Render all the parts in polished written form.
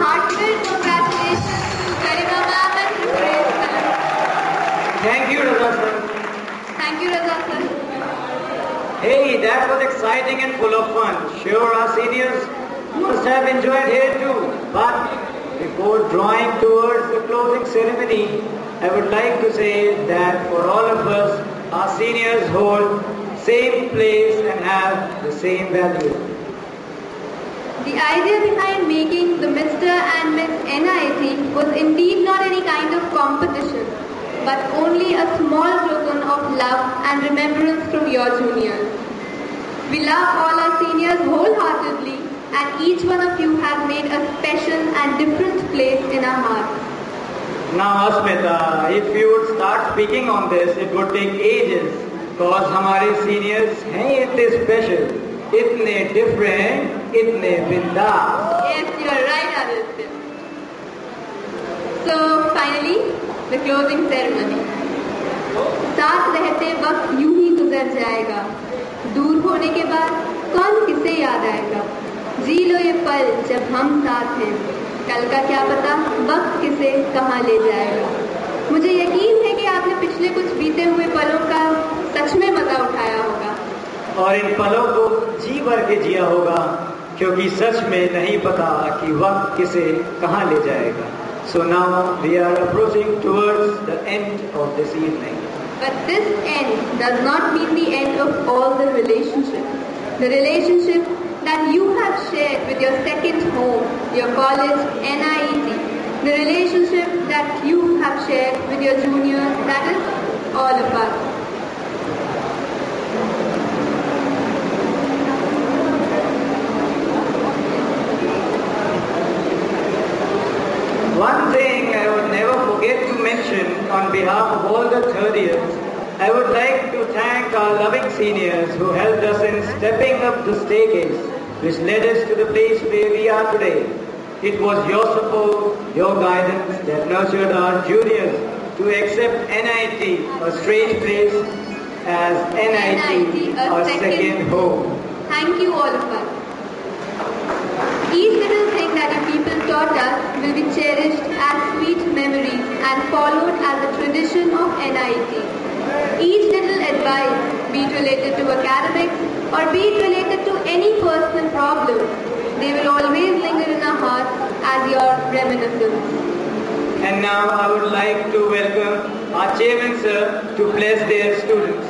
heartfelt congratulations to Garima ma'am and Rupesh sir. Thank you, Raza sir. Thank you, Raza sir. Hey, that was exciting and full of fun. Sure, our seniors must have enjoyed here too. But before drawing towards the closing ceremony, I would like to say that for all of us, our seniors hold same place and have the same value. The idea behind making the Mr. and Miss NIT was indeed not any kind of competition, but only a small token of love and remembrance from your juniors. We love all our seniors wholeheartedly, and each one of you has made a special and different place in our hearts. Now, Asmita, if you would start speaking on this, it would take ages. Because हमारे seniors हैं इतने special, इतने different, इतने बिंदास. Yes, you are right, Aditya. So, finally, the closing ceremony. साथ रहते वक्त यूं ही गुजर जाएगा. दूर होने के बाद कौन किसे याद आएगा. जी लो ये पल जब हम साथ हैं. कल का क्या पता वक्त किसे कहाँ ले जाएगा. मुझे यकीन है कि आपने पिछले कुछ बीते हुए पलों का सच में मजा उठाया होगा. और इन पलों को जी भर के जिया होगा, क्योंकि सच में नहीं पता कि वक्त किसे कहाँ ले जाएगा. So now we are approaching towards the end of this evening. But this end does not mean the end of all the relationships. The relationship that you have shared with your second home, your college, NIET. The relationship that you have shared with your juniors, that is all of us. One thing I would never forget to mention on behalf of all the third years, I would like to thank our loving seniors who helped us in stepping up the staircase, which led us to the place where we are today. It was your support, your guidance that nurtured our juniors to accept NIT, a strange place, as NIT, our second home. Thank you all of us. Each little thing that you people taught us will be cherished as sweet memories and followed as a tradition of NIT. Each little advice, be it related to academics or be it related to any personal problem, they will always linger in our hearts as your reminiscence. And now I would like to welcome our chairman sir to bless their students.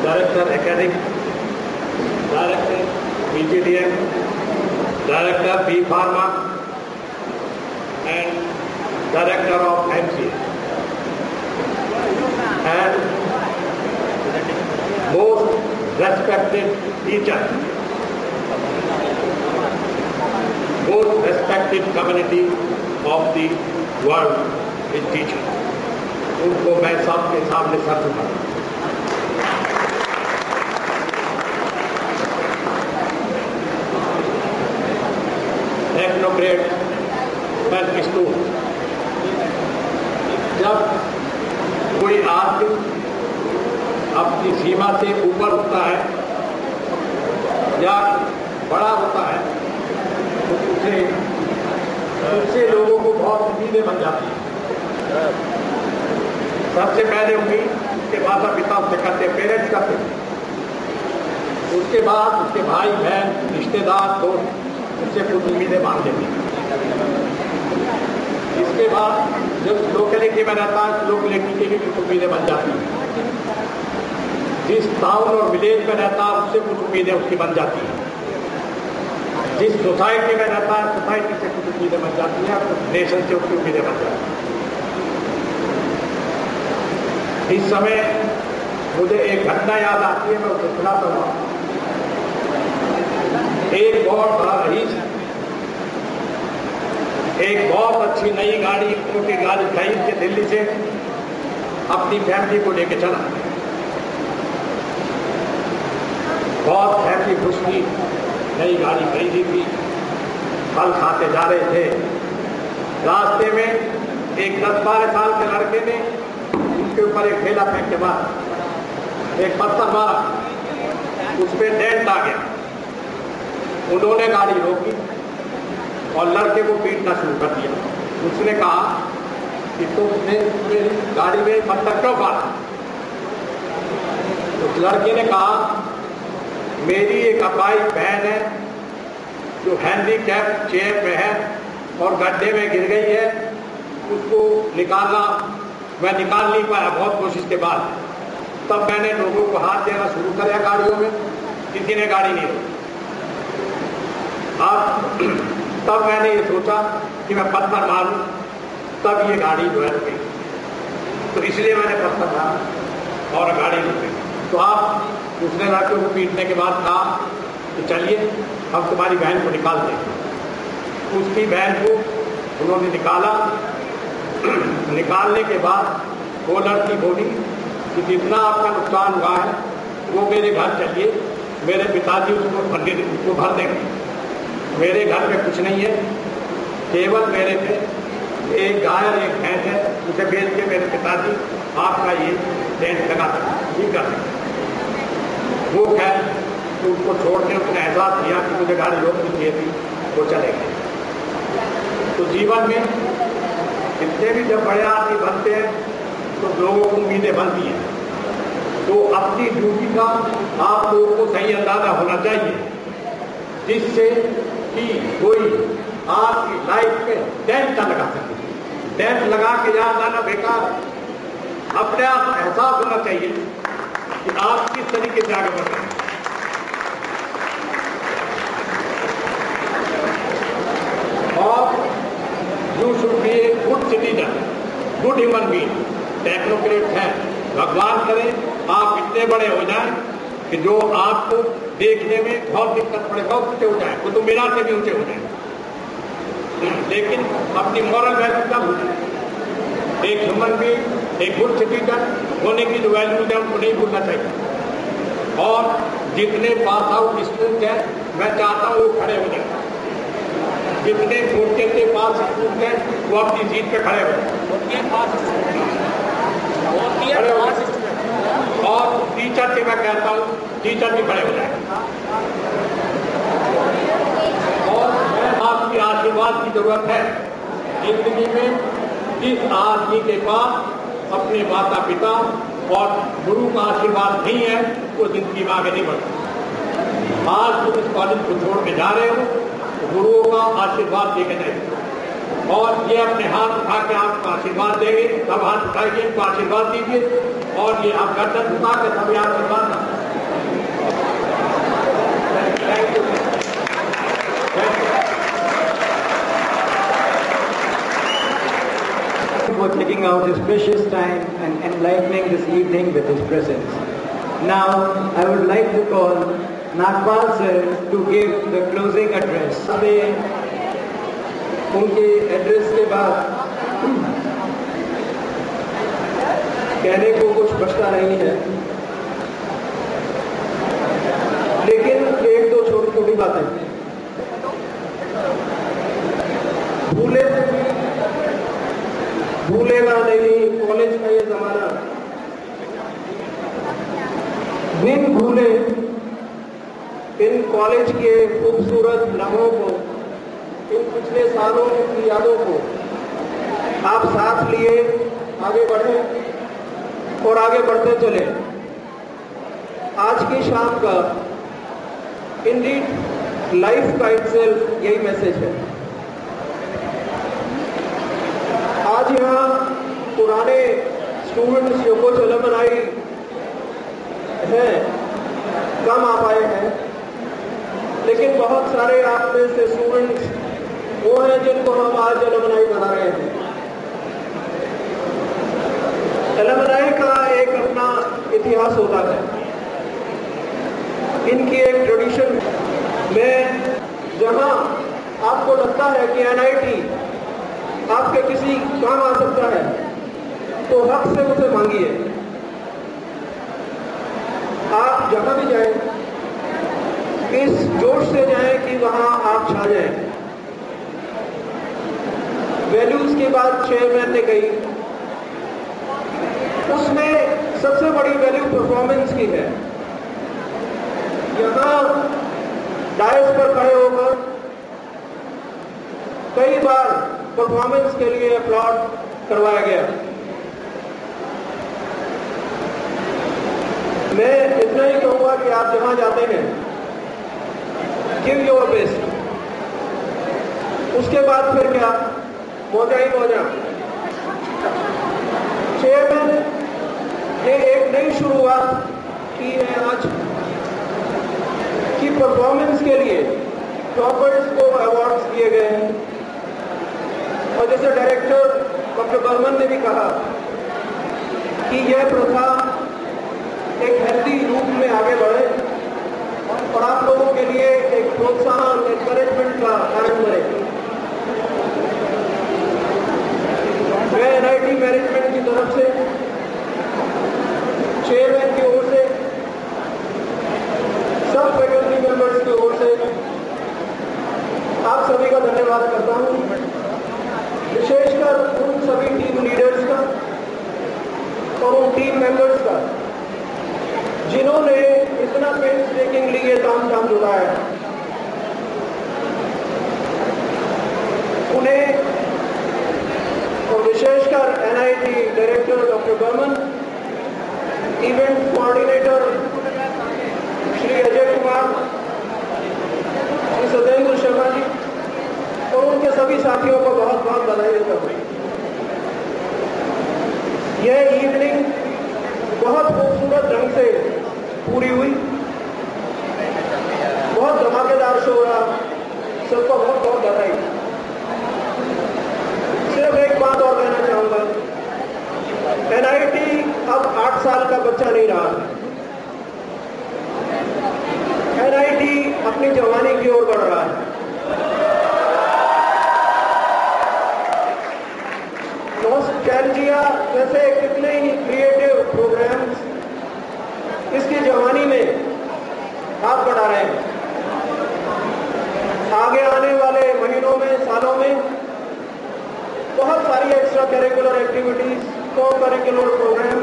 Director Academic, Director BGDM, Director B Pharma, and Director of MCA. And most respected teacher, most respected community of the world is teacher. उनको मैं सबके सामने sir झुकाऊं. Technocrat and student. जब कोई आदमी अपनी सीमा से ऊपर उठता है या बड़ा होता है तो उससे लोगों को बहुत उम्मीदें बन जाती हैं. सबसे पहले उम्मीद उसके माता पिता उससे करते, पेरेंट्स करते. उसके बाद उसके भाई बहन रिश्तेदार दोस्त उससे कुछ उम्मीदें मान लेते हैं. इसके बाद जब लोकेलिटी में रहता है लोकेलिटी की भी कुछ उम्मीदें बन जाती हैं. जिस टाउन और विलेज में रहता है उससे कुछ उम्मीदें उसकी बन जाती हैं. जिस सोसाइटी में रहता है सोसाइटी से कुछ उम्मीदें बन जाती हैं. कुछ नेशन से उसकी उम्मीदें बन जाती हैं. इस समय मुझे एक घटना याद आती है, मैं उसे सुनाता हूँ। एक बहुत बड़ा रईस एक बहुत अच्छी नई गाड़ी, मोटी गाड़ी खरीद के दिल्ली से अपनी फैमिली को लेके चला। बहुत फैमिली खुश थी, नई गाड़ी खरीदी थी, फल खाते जा रहे थे। रास्ते में एक 10-12 साल के लड़के ने उसके ऊपर एक ठेला फेंक के बाद एक पत्थर मारा, उस पर डेंट आ गया। उन्होंने गाड़ी रोकी और लड़के को पीटना शुरू कर दिया। उसने कहा कि तुमने मेरी गाड़ी में पत्थर क्यों मारा? उस लड़के ने कहा, मेरी एक अपाई बहन है जो हैंडीकैप चेयर पे है और गड्ढे में गिर गई है, उसको निकालना मैं निकाल नहीं पाया बहुत कोशिश के बाद। तब मैंने लोगों को हाथ देना शुरू किया गाड़ियों में, किसी ने गाड़ी नहीं रोकी। तब मैंने ये सोचा कि मैं पत्थर मारूं, तब ये गाड़ी जो है रुकी। तो इसलिए मैंने पत्थर मारा और गाड़ी रुकी। तो आप उसने लड़के को पीटने के बाद कहा कि चलिए हम तुम्हारी बहन को निकाल दें। उसकी बहन को उन्होंने निकाला। निकालने के बाद वो लड़की बोली कि जितना आपका नुकसान हुआ है वो मेरे घर चलिए, मेरे पिताजी उसको भर देंगे। मेरे घर में कुछ नहीं है, केवल मेरे पे एक गाय और एक भैंस है, उसे बेच के मेरे पिताजी आपका ये डेंट लगा देंगे, ठीक कर देंगे। वो खैर तो उसको छोड़ के उसने एहसास किया कि मुझे गाड़ी रोकनी चाहिए थी, वो चले गए। तो जीवन में कितने भी जब बड़े आदमी बनते हैं तो लोगों को उम्मीदें बनती हैं। तो अपनी ड्यूटी का आप लोगों को सही अंदाजा होना चाहिए, जिससे कि कोई आपकी लाइफ में डेंट न लगा सके। डेंट लगा के यहाँ जाना बेकार है। अपने आप एहसास होना चाहिए कि आप किस तरीके से आगे बढ़ रहे हैं। और you should be a good citizen, good human being. Technocrat है, भगवान करे आप इतने बड़े हो जाएं कि जो आपको देखने में बहुत दिक्कत पड़े, बहुत ऊंचे हो जाए, वो तो मेरा से भी ऊंचे हो जाए, लेकिन अपनी मॉरल वैल्यू का भूलें। एक ह्यूमन बीइंग, एक गुड सिटीजन होने की जो वैल्यू है उनको नहीं भूलना चाहिए। और जितने पास आउट स्टूडेंट हैं, मैं चाहता हूँ वो खड़े हो जाए। जितने मोटे के पास स्टूडेंट हैं वो अपनी सीट पे खड़े हो जाए। और टीचर से मैं कहता हूँ टीचर भी खड़े हो जाए। और आपकी आशीर्वाद की जरूरत है जिंदगी में। जिस आदमी के पास अपने माता पिता और गुरु का आशीर्वाद नहीं है वो जिंदगी में आगे नहीं बढ़ता। आज तुम इस कॉलेज को छोड़ के जा रहे हो तो गुरुओं का आशीर्वाद लेके जाइए और ये अपने हाथ उठा के आपको आशीर्वाद देंगे। सब हाथ उठाइए, इनको आशीर्वाद दीजिए और ये आप गर्दन झुका के सब आशीर्वाद thank you. For taking out his precious time and enlightening this evening with his presence. Now, I would like to call Nagpal sir to give the closing address. उनके एड्रेस के बाद कहने को कुछ बचता नहीं है, लेकिन एक दो छोटी छोटी बातें। भूलेगा नहीं कॉलेज का ये जमाना, बिन भूले इन कॉलेज के खूबसूरत लम्हों को, इन पिछले सालों की यादों को आप साथ लिए आगे बढ़े और आगे बढ़ते चले। आज की शाम का इंडीड लाइफ का इटसेल्फ यही मैसेज है। आज यहाँ पुराने स्टूडेंट्स जो कुछ अलमनाई हैं कम आ पाए हैं, लेकिन बहुत सारे आप में से स्टूडेंट्स वो हैं जिनको हम आज अलमनाई बना रहे हैं। अलमनाई का एक अपना अपना इतिहास होता है, इनकी एक ट्रेडिशन में जहां आपको लगता है कि एनआईटी आपके किसी काम आ सकता है तो हक से उसे मांगिए। आप जहां भी जाएं इस जोश से जाएं कि वहां आप छा जाएं। वैल्यूज की बात चेयरमैन ने कही, उसमें सबसे बड़ी वैल्यू परफॉर्मेंस की है। यहां डायस पर खड़े होकर कई बार परफॉर्मेंस के लिए अपलॉड करवाया गया। मैं इतना ही कहूंगा कि आप जहां जाते हैं गिव योर बेस्ट। उसके बाद फिर क्या, मौजा ही मौजा। चेयरमैन ने एक नई शुरुआत की है आज की परफॉर्मेंस के लिए टॉपर्स को अवार्ड्स दिए गए हैं। और जैसे डायरेक्टर डॉक्टर बर्मन ने भी कहा कि यह प्रथा एक हेल्दी रूप में आगे बढ़े और आप लोगों के लिए एक प्रोत्साहन, एनकरेजमेंट का कारण बने। मैं एनआईटी मैनेजमेंट की तरफ से, चेयरमैन की ओर से, सब फैकल्टी मेंबर्स की ओर से आप सभी का धन्यवाद करता हूं, विशेषकर उन सभी टीम लीडर्स का और उन टीम मेंबर्स का जिन्होंने इतना पेंसटेकिंगली ये काम जुटाया। उन्हें और विशेषकर NIT director doctor Barman, event coordinator Shri Ajay Kumar, Shri Satyendra Sharma ji और उनके सभी साथियों को बहुत बहुत बधाई देता हूं। यह इवनिंग बहुत खूबसूरत ढंग से पूरी हुई, बहुत धमाकेदार शो रहा, सबको बहुत बहुत बधाई। सिर्फ एक बात और कहना चाहूंगा, एनआईटी अब 8 साल का बच्चा नहीं रहा। एनआईटी अपनी जवानी की ओर बढ़ रहा है। नॉस्टैल्जिया जैसे कितने ही क्रिएटिव प्रोग्राम्स इसकी जवानी में हाथ बढ़ा रहे हैं। आगे आने वाले महीनों में, सालों में बहुत सारी एक्स्ट्रा करिकुलर एक्टिविटीज, को करिकुलर प्रोग्राम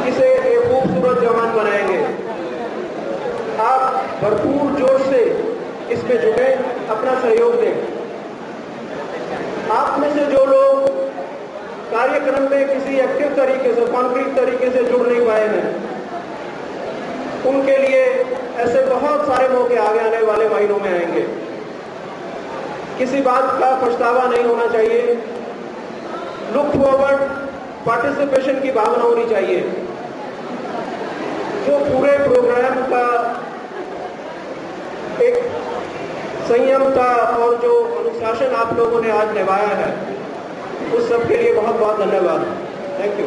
इसे एक खूबसूरत जवान बनाएंगे। आप भरपूर जोश से इसमें जुटे, अपना सहयोग दें। आप में से जो लोग कार्यक्रम में किसी एक्टिव तरीके से, कॉन्क्रीट तरीके से जुड़ नहीं पाए हैं, उनके लिए ऐसे बहुत सारे मौके आगे आने वाले महीनों में आएंगे। किसी बात का पछतावा नहीं होना चाहिए। लुक फॉरवर्ड, पार्टिसिपेशन की भावना होनी चाहिए। जो पूरे प्रोग्राम का एक संयमता और जो अनुशासन आप लोगों ने आज निभाया है, उस सब के लिए बहुत बहुत धन्यवाद। Thank you.